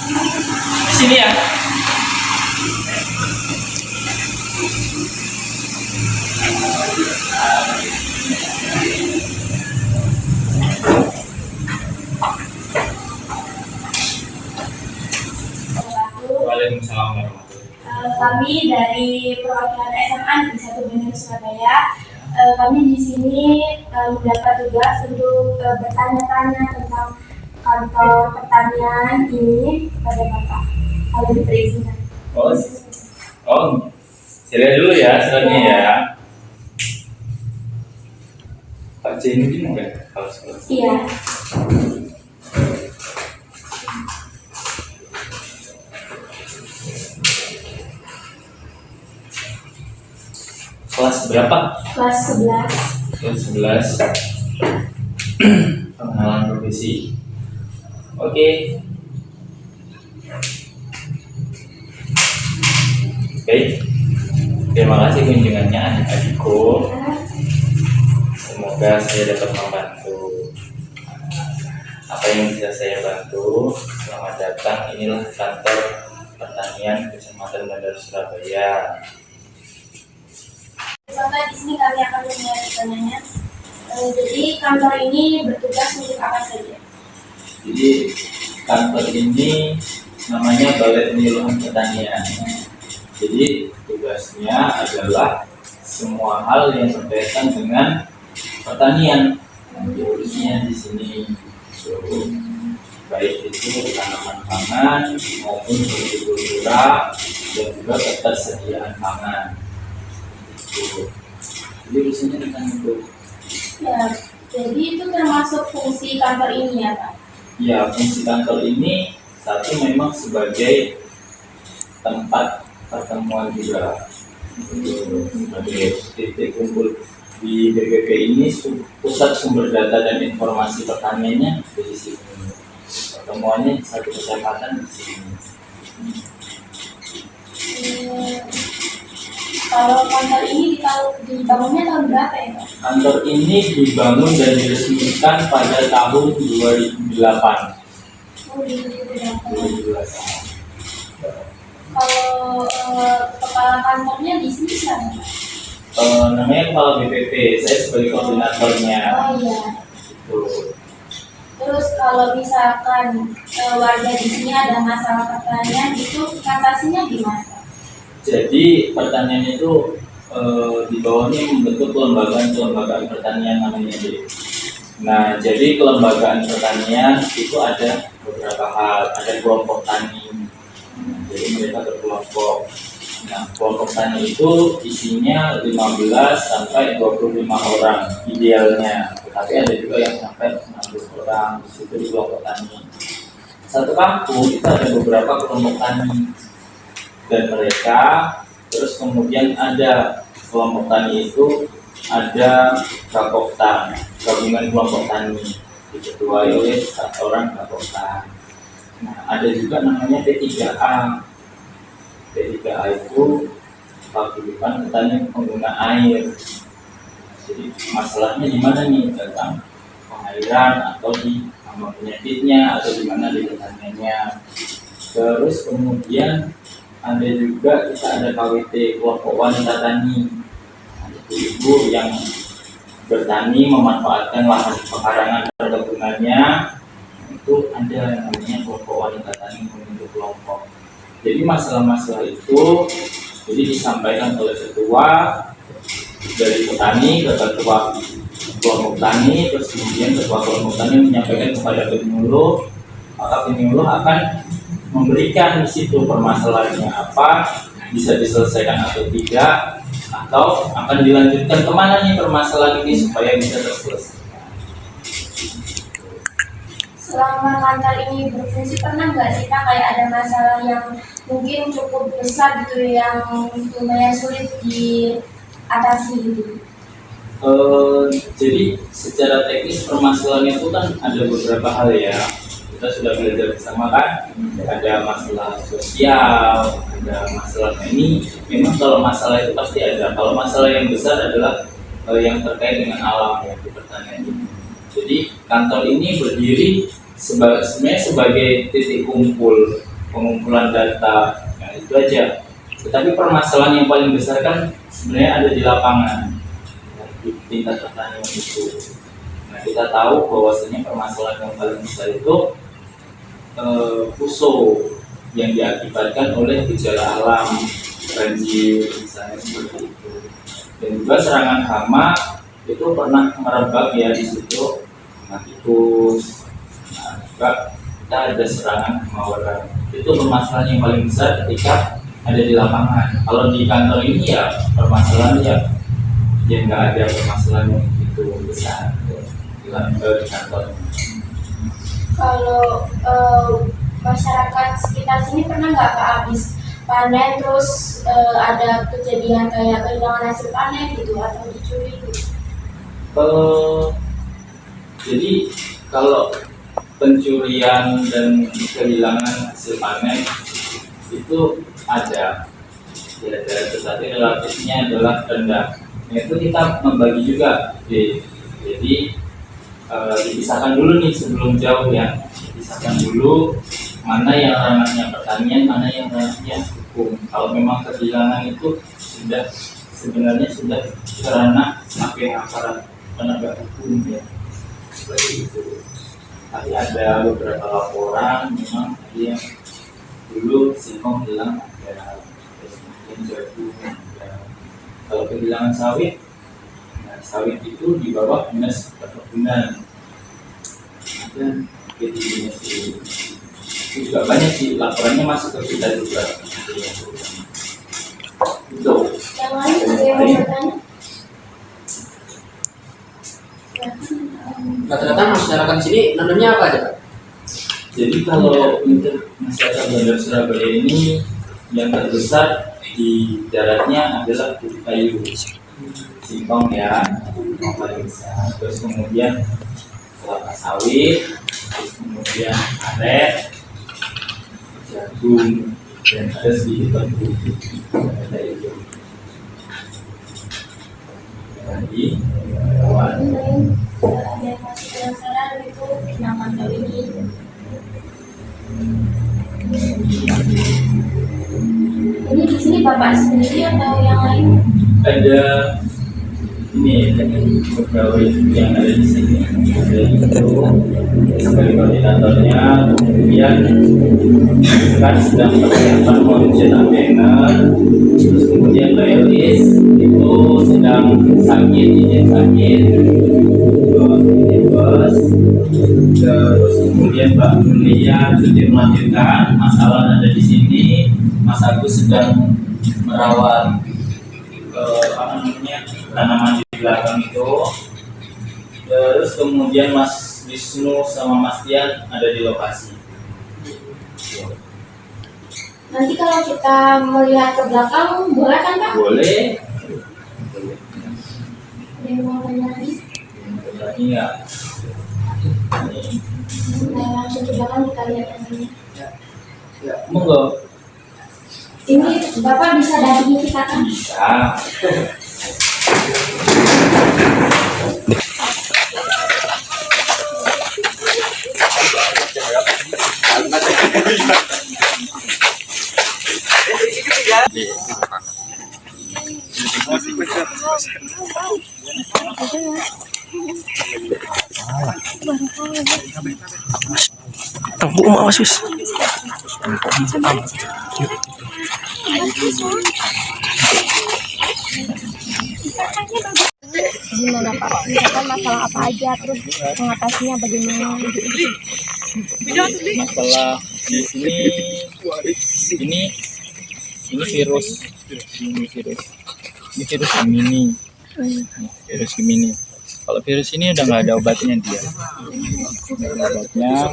Sini ya. Waalaikumsalam warahmatullahi. Kami dari perwakilan SMA Negeri 1 Bener Surabaya. Kami di sini mendapat tugas untuk bertanya-tanya tentang kantor pertanian ini kepada Bapak. Kalau diperizinkan. Saya lihat dulu ya suratnya ya. Pak Jainuddin enggak kalau sekolah? Iya. Kelas berapa? Kelas 11. Kelas 11. Pengenalan profesi. Oke. Baik. Terima kasih kunjungannya adik-adikku. Semoga saya dapat membantu. Apa yang bisa saya bantu? Selamat datang. Inilah kantor pertanian Kecamatan Bandar Surabaya. Sampai di sini kami akan memulai pertanyaannya. Jadi kantor ini bertugas untuk apa saja? Jadi kantor ini namanya Balai Penyuluhan Pertanian. Jadi tugasnya adalah semua hal yang berkaitan dengan pertanian. Khususnya di sini, baik itu tanaman pangan maupun hortikultura dan juga ketersediaan pangan. Jadi urusannya tentang itu. Ya, jadi itu termasuk fungsi kantor ini ya Pak? Ya, fungsi kantor ini satu memang sebagai tempat pertemuan juga, sebagai titik kumpul di BPP ini, pusat sumber data dan informasi pertaniannya di sini. Pertemuannya satu kecamatan di sini. Kalau kantor ini dibangunnya tahun berapa ya Pak? Kantor ini dibangun dan diresmikan pada tahun 2008. Oh, di 2008. 2008. Kalau kepala kantornya di sini siapa? Namanya Kepala BPP, saya sebagai koordinatornya. Oh iya. Terus kalau misalkan warga di sini ada masalah pertanian, itu atasinya gimana? Jadi pertanian itu di bawahnya membentuk kelembagaan pertanian namanya. Nah, jadi kelembagaan pertanian itu ada beberapa hal, ada kelompok tani. Jadi mereka berkelompok. Nah, kelompok tani itu isinya 15 sampai 25 orang idealnya. Tetapi ada juga yang sampai 60 orang di situ di kelompok tani. Satu kampung itu ada beberapa kelompok tani. Dan mereka terus kemudian ada kelompok tani itu ada Kapoktan, gabungan kelompok tani diketuai oleh 1 orang Kapoktan. Nah, ada juga namanya P3A. P3A itu paguyuban petani pengguna air. Jadi masalahnya di mana nih, tentang pengairan atau di hama penyakitnya atau di mana di pertaniannya. Terus kemudian ada juga kita ada KWT, kelompok wanita tani, ibu-ibu yang bertani memanfaatkan lahan pekarangan perkebunannya. Itu ada yang namanya kelompok wanita tani membentuk kelompok. Jadi masalah-masalah itu jadi disampaikan oleh ketua dari petani ke ketua kelompok tani, terus kemudian ketua kelompok tani menyampaikan kepada penyuluh, maka penyuluh akan memberikan di situ permasalahannya apa, bisa diselesaikan atau tidak, atau akan dilanjutkan kemana nih permasalahan ini supaya bisa terselesaikan. Selama kantor ini berfungsi, pernah nggak sih Pak kayak ada masalah yang mungkin cukup besar gitu yang lumayan sulit diatasi gitu? Jadi secara teknis permasalahan itu kan ada beberapa hal ya. Kita sudah belajar bersama kan, ada masalah sosial, ada masalah ini. Memang kalau masalah itu pasti ada. Kalau masalah yang besar adalah yang terkait dengan alam ya, di pertanian ini. Jadi kantor ini berdiri sebenarnya sebagai titik kumpul pengumpulan data, nah itu aja. Tetapi permasalahan yang paling besar kan sebenarnya ada di lapangan, di tingkat pertanian itu. Nah, kita tahu bahwasanya permasalahan yang paling besar itu puso yang diakibatkan oleh gejala alam, banjir misalnya seperti itu. Dan juga serangan hama itu pernah merebak ya di situ, tikus. Nah, juga kita ada serangan hama orang. Itu permasalahan yang paling besar ketika ada di lapangan. Kalau di kantor ini ya permasalahan ya nggak ada permasalahan yang begitu besar di kantor. Kalau masyarakat sekitar sini pernah nggak Pak habis panen terus ada kejadian kayak kehilangan hasil panen gitu atau dicuri gitu? Jadi kalau pencurian dan kehilangan hasil panen itu ada, ya, tetapi relatifnya adalah rendah. Itu kita membagi juga, jadi dipisahkan dulu nih sebelum jauh ya, dipisahkan dulu mana yang ranahnya pertanian, mana yang ranahnya hukum. Kalau memang kehilangan itu sebenarnya sudah ranah aparat penegak hukum ya, seperti itu. Tapi ada beberapa laporan memang yang dulu singkong hilang ada, terus kemudian jagung ada. Kalau kehilangan sawit, nah, sawit itu di bawah dinas perkebunan ada, jadi itu juga banyak sih laporannya masuk ke kita juga. Itu Yang lain ada yang mau bertanya? Rata-rata masyarakat sini nanamnya apa aja, Pak? jadi kalau untuk masyarakat Bandar Surabaya ini yang terbesar di daratnya adalah kudu kayu, singkong ya, yang paling besar. Terus kemudian kelapa sawit, terus kemudian karet, jagung, dan ada sedikit tebu. Ada itu. Jadi, kawan. Ada yang masih penasaran itu nama tahu ini. Ini di sini Bapak sendiri atau yang lain? Ada ini pegawai yang ada di sini, ada itu sebagai koordinatornya. Kemudian kan sedang persiapan mencetak banner, terus kemudian Mbak Elis itu sedang sakit, bos. Terus kemudian Mbak Mulia sudah melanjutkan masalah ada di sini. Mas Agus sedang merawat tanaman di belakang itu. Terus kemudian Mas Wisnu sama Mas Tian ada di lokasi. Nanti kalau kita melihat ke belakang boleh kan Pak? Boleh. Ada yang mau tanya lagi? Iya. Nah, langsung ke belakang kita lihat yang ini. Ya, monggo. Ini Bapak bisa dampingi kita kan? Bisa. Tunggu awas wis. Gimana Pak? Misalkan masalah apa aja, terus mengatasinya bagaimana? Masalah di sini ini virus Gemini. Virus Gemini. Kalau virus ini udah nggak ada obatnya dia. Nggak ada obatnya.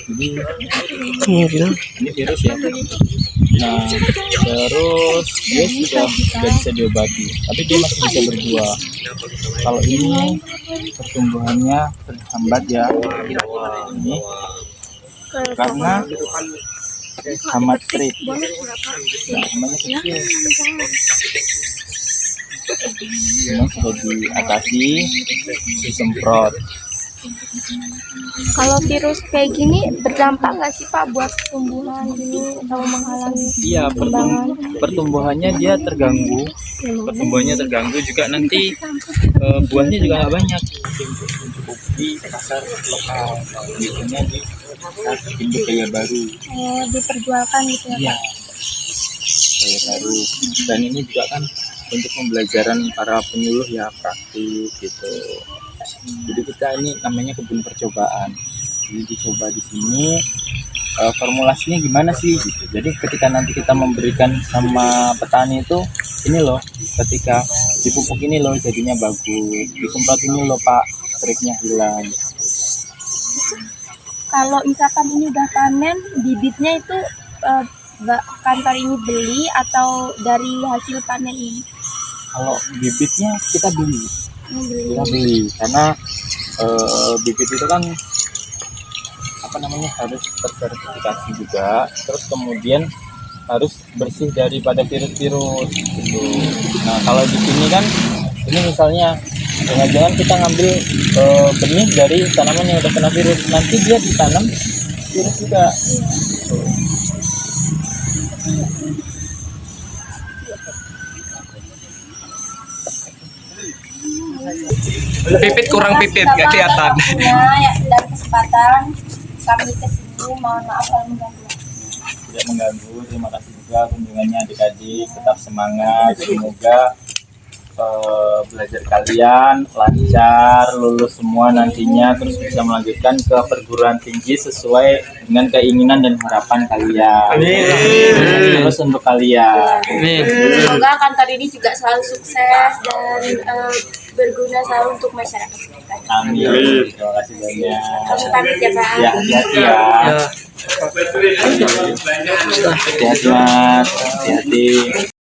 Jadi ini virus ya. Nah, terus dia sudah bisa diobati, tapi dia masih bisa berbuah. Kalau ini pertumbuhannya terhambat ya, ini karena hama trait. Nah, hamanya kecil. Memang sudah diatasi, disemprot. Kalau virus kayak gini berdampak nggak sih Pak buat tumbuhan gini atau menghalangi Iya, perkembangan? pertumbuhannya dia terganggu. Pertumbuhannya terganggu juga nanti buahnya juga nggak banyak. Cukup di pasar lokal. Biasanya di pasar induk Gaya Baru. Oh, diperjualkan gitu ya Iya, Pak? Gaya Baru. Dan ini juga kan untuk pembelajaran para penyuluh ya, praktik gitu. Jadi kita ini namanya kebun percobaan. Jadi dicoba di sini formulasinya gimana sih gitu. Jadi ketika nanti kita memberikan sama petani itu ini loh, ketika dipupuk ini loh jadinya bagus, disemprot ini loh Pak triknya hilang. Kalau misalkan ini udah panen, bibitnya itu kantor ini beli atau dari hasil panen ini? Kalau bibitnya kita beli Beli. karena bibit itu kan apa namanya harus tersertifikasi juga, terus kemudian harus bersih daripada virus-virus gitu. Nah kalau di sini kan ini misalnya jangan-jangan kita ngambil benih dari tanaman yang udah kena virus, nanti dia ditanam virus juga. Pipit kurang pipit, nggak kelihatan. Ya, dan kesempatan kami kesini, mohon maaf kalau mengganggu. Tidak mengganggu. Terima kasih juga kunjungannya adik-adik, tetap semangat, semoga belajar kalian lancar, lulus semua nantinya, terus bisa melanjutkan ke perguruan tinggi sesuai dengan keinginan dan harapan kalian. Terus untuk kalian. Semoga kantor ini juga selalu sukses dan berguna selalu untuk masyarakat sekitar. Amin. Terima kasih banyak. Kami pamit ya Pak. Ya, hati-hati ya. Hati-hati Mas, hati-hati.